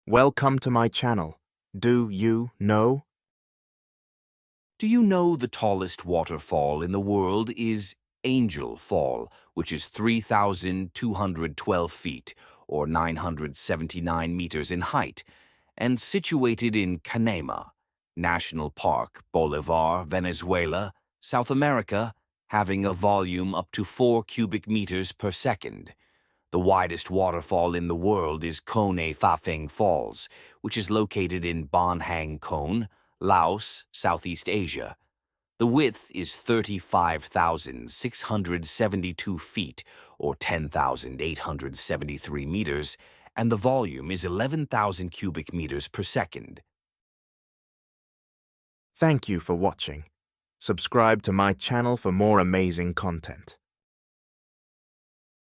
Welcome to my channel. Do you know? Do you know the tallest waterfall in the world is Angel Fall, which is 3,212 feet, or 979 meters in height, and situated in Canema, National Park, Bolivar, Venezuela, South America, having a volume up to 4 cubic meters per second. The widest waterfall in the world is Kone Phafeng Falls, which is located in Bon Hang Khon, Laos, Southeast Asia. The width is 35,672 feet, or 10,873 meters, and the volume is 11,000 cubic meters per second. Thank you for watching. Subscribe to my channel for more amazing content.